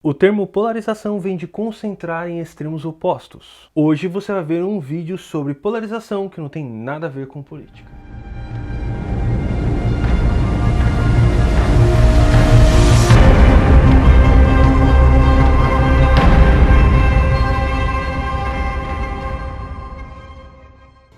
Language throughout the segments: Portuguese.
O termo polarização vem de concentrar em extremos opostos. Hoje você vai ver um vídeo sobre polarização que não tem nada a ver com política.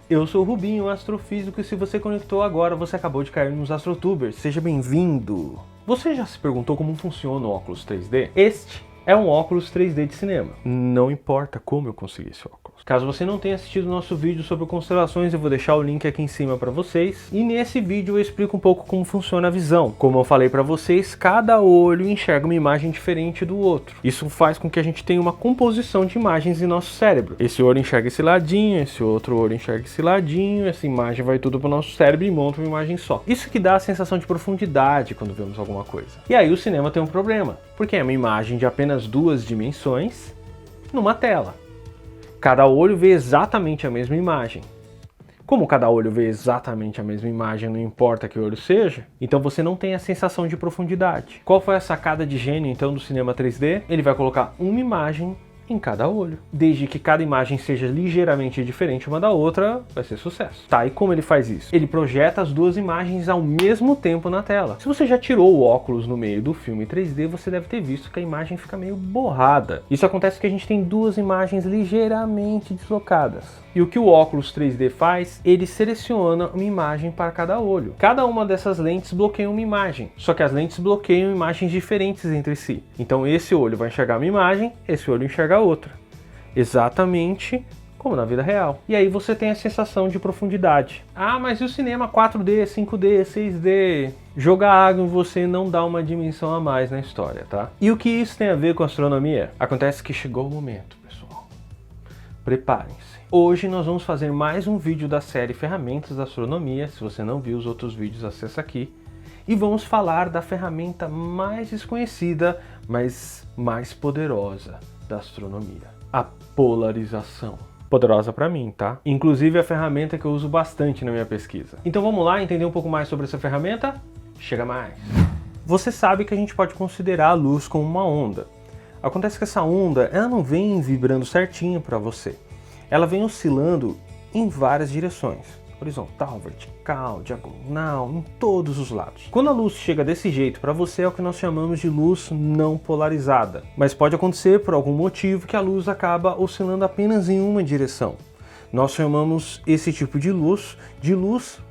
Eu sou o Rubinho, astrofísico, e se você conectou agora, você acabou de cair nos AstroTubers. Seja bem-vindo! Você já se perguntou como funciona o óculos 3D? Este é um óculos 3D de cinema. Não importa como eu consegui esse óculos. Caso você não tenha assistido o nosso vídeo sobre constelações, eu vou deixar o link aqui em cima para vocês. E nesse vídeo eu explico um pouco como funciona a visão. Como eu falei para vocês, cada olho enxerga uma imagem diferente do outro. Isso faz com que a gente tenha uma composição de imagens em nosso cérebro. Esse olho enxerga esse ladinho, esse outro olho enxerga esse ladinho, essa imagem vai tudo para o nosso cérebro e monta uma imagem só. Isso que dá a sensação de profundidade quando vemos alguma coisa. E aí o cinema tem um problema, porque é uma imagem de apenas duas dimensões numa tela. Cada olho vê exatamente a mesma imagem. Como cada olho vê exatamente a mesma imagem, não importa que olho seja, então você não tem a sensação de profundidade. Qual foi a sacada de gênio então do cinema 3D? Ele vai colocar uma imagem em cada olho. Desde que cada imagem seja ligeiramente diferente uma da outra, vai ser sucesso. Tá, e como ele faz isso? Ele projeta as duas imagens ao mesmo tempo na tela. Se você já tirou o óculos no meio do filme 3D, você deve ter visto que a imagem fica meio borrada. Isso acontece porque a gente tem duas imagens ligeiramente deslocadas. E o que o óculos 3D faz? Ele seleciona uma imagem para cada olho. Cada uma dessas lentes bloqueia uma imagem, só que as lentes bloqueiam imagens diferentes entre si. Então esse olho vai enxergar uma imagem, esse olho enxerga outra. Exatamente como na vida real. E aí você tem a sensação de profundidade. Ah, mas e o cinema 4D, 5D, 6D? Jogar água em você não dá uma dimensão a mais na história, tá? E o que isso tem a ver com astronomia? Acontece que chegou o momento, pessoal. Preparem-se. Hoje nós vamos fazer mais um vídeo da série Ferramentas da Astronomia. Se você não viu os outros vídeos, acessa aqui. E vamos falar da ferramenta mais desconhecida, mas mais poderosa da astronomia. A polarização. Poderosa para mim, tá? Inclusive a ferramenta que eu uso bastante na minha pesquisa. Então vamos lá entender um pouco mais sobre essa ferramenta? Chega mais! Você sabe que a gente pode considerar a luz como uma onda. Acontece que essa onda, ela não vem vibrando certinho para você. Ela vem oscilando em várias direções. Horizontal, vertical, diagonal, em todos os lados. Quando a luz chega desse jeito para você, é o que nós chamamos de luz não polarizada. Mas pode acontecer por algum motivo que a luz acaba oscilando apenas em uma direção. Nós chamamos esse tipo de luz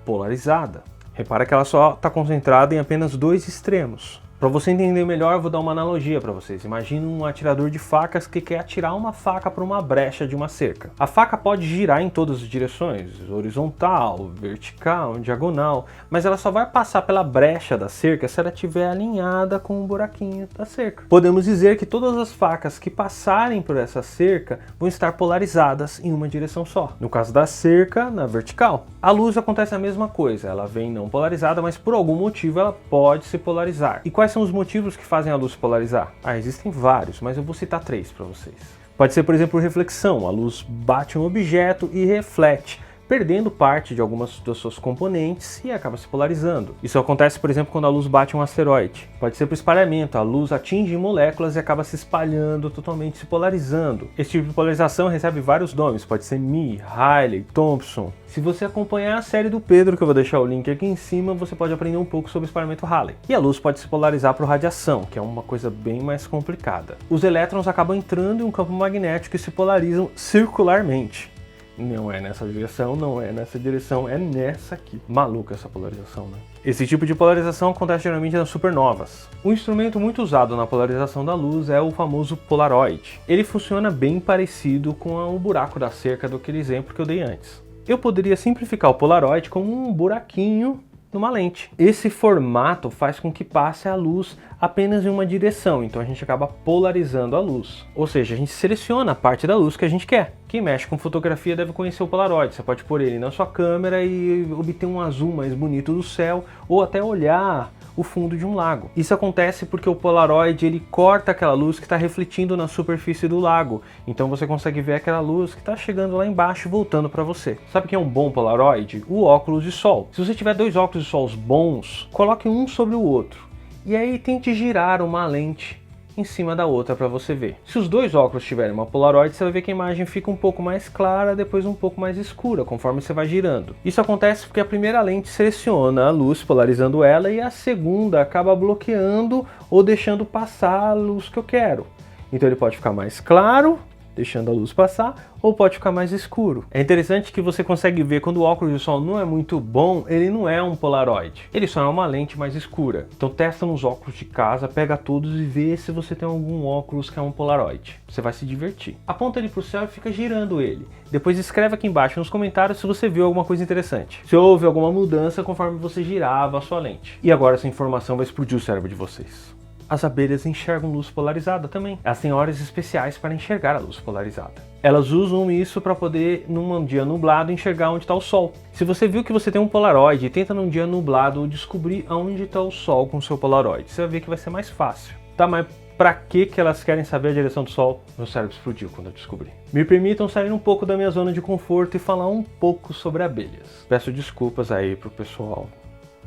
polarizada. Repara que ela só está concentrada em apenas dois extremos. Para você entender melhor, eu vou dar uma analogia para vocês. Imagina um atirador de facas que quer atirar uma faca para uma brecha de uma cerca. A faca pode girar em todas as direções, horizontal, vertical, diagonal, mas ela só vai passar pela brecha da cerca se ela estiver alinhada com o buraquinho da cerca. Podemos dizer que todas as facas que passarem por essa cerca vão estar polarizadas em uma direção só. No caso da cerca, na vertical. A luz acontece a mesma coisa, ela vem não polarizada, mas por algum motivo ela pode se polarizar. E quais são os motivos que fazem a luz se polarizar? Existem vários, mas eu vou citar três para vocês. Pode ser, por exemplo, reflexão. A luz bate um objeto e reflete, perdendo parte de algumas das suas componentes e acaba se polarizando. Isso acontece, por exemplo, quando a luz bate um asteroide. Pode ser por espalhamento, a luz atinge moléculas e acaba se espalhando, totalmente se polarizando. Esse tipo de polarização recebe vários nomes, pode ser Mie, Rayleigh, Thomson. Se você acompanhar a série do Pedro, que eu vou deixar o link aqui em cima, você pode aprender um pouco sobre o espalhamento Rayleigh. E a luz pode se polarizar por radiação, que é uma coisa bem mais complicada. Os elétrons acabam entrando em um campo magnético e se polarizam circularmente. Não é nessa direção, não é nessa direção, é nessa aqui. Maluca essa polarização, né? Esse tipo de polarização acontece geralmente nas supernovas. Um instrumento muito usado na polarização da luz é o famoso Polaroid. Ele funciona bem parecido com o buraco da cerca daquele exemplo que eu dei antes. Eu poderia simplificar o Polaroid como um buraquinho numa lente. Esse formato faz com que passe a luz apenas em uma direção, então a gente acaba polarizando a luz. Ou seja, a gente seleciona a parte da luz que a gente quer. Quem mexe com fotografia deve conhecer o Polaroid. Você pode pôr ele na sua câmera e obter um azul mais bonito do céu, ou até olhar o fundo de um lago. Isso acontece porque o Polaroid ele corta aquela luz que está refletindo na superfície do lago. Então você consegue ver aquela luz que está chegando lá embaixo e voltando para você. Sabe o que é um bom Polaroid? O óculos de sol. Se você tiver dois óculos de sol bons, coloque um sobre o outro. E aí tente girar uma lente em cima da outra para você ver. Se os dois óculos tiverem uma Polaroid, você vai ver que a imagem fica um pouco mais clara, depois um pouco mais escura, conforme você vai girando. Isso acontece porque a primeira lente seleciona a luz, polarizando ela, e a segunda acaba bloqueando ou deixando passar a luz que eu quero. Então ele pode ficar mais claro, deixando a luz passar, ou pode ficar mais escuro. É interessante que você consegue ver quando o óculos de sol não é muito bom, ele não é um Polaroid, ele só é uma lente mais escura. Então testa nos óculos de casa, pega todos e vê se você tem algum óculos que é um Polaroid. Você vai se divertir. Aponta ele pro céu e fica girando ele. Depois escreve aqui embaixo nos comentários se você viu alguma coisa interessante. Se houve alguma mudança conforme você girava a sua lente. E agora essa informação vai explodir o cérebro de vocês. As abelhas enxergam luz polarizada também. Elas têm horas especiais para enxergar a luz polarizada. Elas usam isso para poder, num dia nublado, enxergar onde está o sol. Se você viu que você tem um Polaroid, tenta num dia nublado descobrir onde está o sol com o seu Polaroid. Você vai ver que vai ser mais fácil. Tá, mas para que elas querem saber a direção do sol? Meu cérebro explodiu quando eu descobri. Me permitam sair um pouco da minha zona de conforto e falar um pouco sobre abelhas. Peço desculpas aí pro pessoal,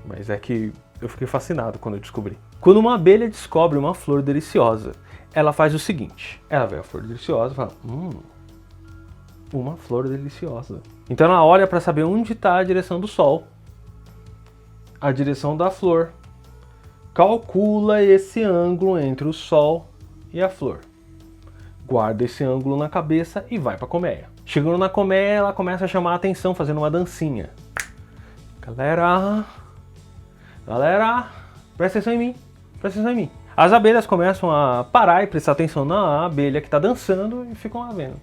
mas é que eu fiquei fascinado quando eu descobri. Quando uma abelha descobre uma flor deliciosa, ela faz o seguinte. Ela vê a flor deliciosa e fala, uma flor deliciosa. Então ela olha para saber onde está a direção do sol, a direção da flor, calcula esse ângulo entre o sol e a flor, guarda esse ângulo na cabeça e vai para a colmeia. Chegando na colmeia, ela começa a chamar a atenção fazendo uma dancinha. Galera, presta atenção em mim, presta atenção em mim. As abelhas começam a parar e prestar atenção na abelha que está dançando e ficam lá vendo.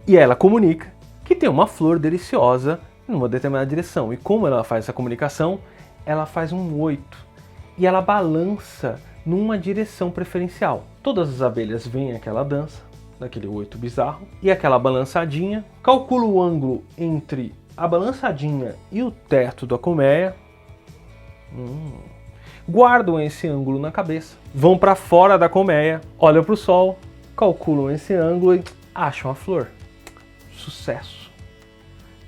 E ela comunica que tem uma flor deliciosa numa determinada direção. E como ela faz essa comunicação? Ela faz um 8 e ela balança numa direção preferencial. Todas as abelhas veem aquela dança, daquele 8 bizarro, e aquela balançadinha, calcula o ângulo entre a balançadinha e o teto da colmeia, guardam esse ângulo na cabeça, vão para fora da colmeia, olham para o sol, calculam esse ângulo e acham a flor. Sucesso!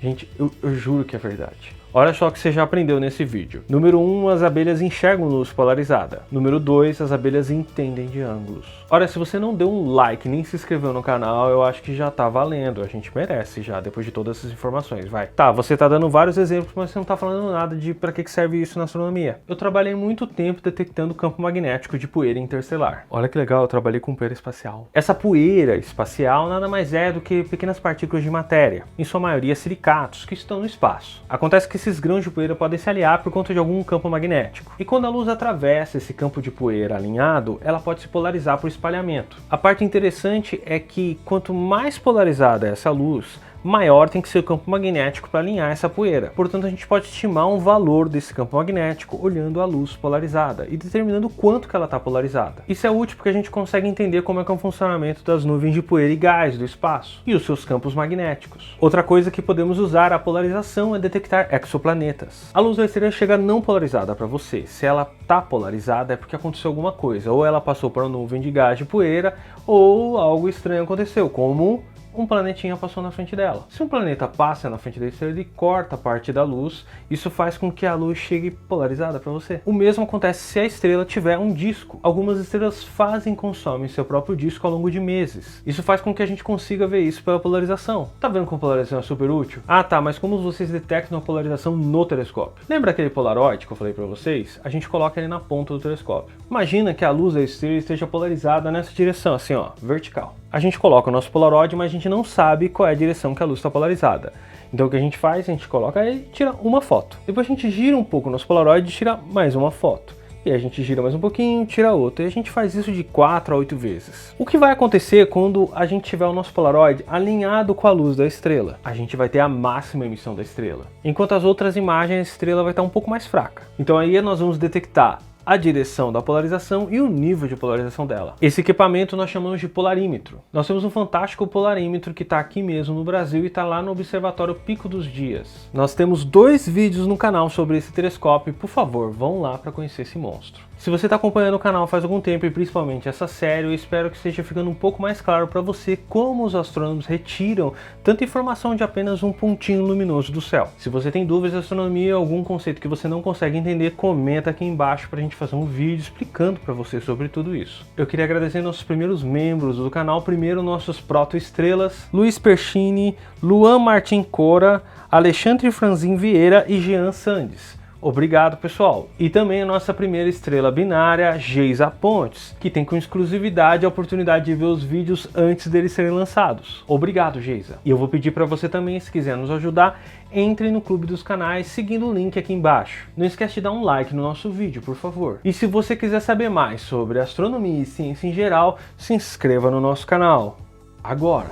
Gente, eu juro que é verdade. Olha só o que você já aprendeu nesse vídeo. Número 1, as abelhas enxergam luz polarizada. Número 2, as abelhas entendem de ângulos. Olha, se você não deu um like nem se inscreveu no canal, eu acho que já tá valendo. A gente merece já, depois de todas essas informações, vai. Tá, você tá dando vários exemplos, mas você não tá falando nada de pra que serve isso na astronomia. Eu trabalhei muito tempo detectando campo magnético de poeira interestelar. Olha que legal, eu trabalhei com poeira espacial. Essa poeira espacial nada mais é do que pequenas partículas de matéria, em sua maioria silicatos, que estão no espaço. Acontece que esses grãos de poeira podem se aliar por conta de algum campo magnético. E quando a luz atravessa esse campo de poeira alinhado, ela pode se polarizar por espalhamento. A parte interessante é que quanto mais polarizada é essa luz, maior tem que ser o campo magnético para alinhar essa poeira. Portanto, a gente pode estimar um valor desse campo magnético olhando a luz polarizada e determinando quanto que ela está polarizada. Isso é útil porque a gente consegue entender como é que é o funcionamento das nuvens de poeira e gás do espaço e os seus campos magnéticos. Outra coisa que podemos usar a polarização é detectar exoplanetas. A luz da estrela chega não polarizada para você. Se ela está polarizada é porque aconteceu alguma coisa, ou ela passou por uma nuvem de gás de poeira, ou algo estranho aconteceu, como um planetinha passou na frente dela. Se um planeta passa na frente da estrela, ele corta parte da luz, isso faz com que a luz chegue polarizada para você. O mesmo acontece se a estrela tiver um disco. Algumas estrelas fazem e consomem seu próprio disco ao longo de meses. Isso faz com que a gente consiga ver isso pela polarização. Tá vendo como a polarização é super útil? Ah tá, mas como vocês detectam a polarização no telescópio? Lembra aquele Polaroid que eu falei para vocês? A gente coloca ele na ponta do telescópio. Imagina que a luz da estrela esteja polarizada nessa direção, assim ó, vertical. A gente coloca o nosso Polaroid, mas a gente não sabe qual é a direção que a luz está polarizada. Então o que a gente faz? A gente coloca e tira uma foto. Depois a gente gira um pouco o nosso Polaroid e tira mais uma foto. E a gente gira mais um pouquinho, tira outra. E a gente faz isso de 4 a 8 vezes. O que vai acontecer quando a gente tiver o nosso Polaroid alinhado com a luz da estrela? A gente vai ter a máxima emissão da estrela. Enquanto as outras imagens, a estrela vai estar um pouco mais fraca. Então aí nós vamos detectar a direção da polarização e o nível de polarização dela. Esse equipamento nós chamamos de polarímetro. Nós temos um fantástico polarímetro que está aqui mesmo no Brasil e está lá no Observatório Pico dos Dias. Nós temos 2 vídeos no canal sobre esse telescópio, por favor, vão lá para conhecer esse monstro. Se você está acompanhando o canal faz algum tempo e principalmente essa série, eu espero que esteja ficando um pouco mais claro para você como os astrônomos retiram tanta informação de apenas um pontinho luminoso do céu. Se você tem dúvidas de astronomia ou algum conceito que você não consegue entender, comenta aqui embaixo para a gente fazer um vídeo explicando para você sobre tudo isso. Eu queria agradecer nossos primeiros membros do canal, primeiro nossos proto-estrelas, Luiz Perchini, Luan Martin Cora, Alexandre Franzin Vieira e Jean Sandes. Obrigado, pessoal! E também a nossa primeira estrela binária, Geisa Pontes, que tem com exclusividade a oportunidade de ver os vídeos antes deles serem lançados. Obrigado, Geisa! E eu vou pedir para você também, se quiser nos ajudar, entre no Clube dos Canais seguindo o link aqui embaixo. Não esquece de dar um like no nosso vídeo, por favor. E se você quiser saber mais sobre astronomia e ciência em geral, se inscreva no nosso canal. Agora!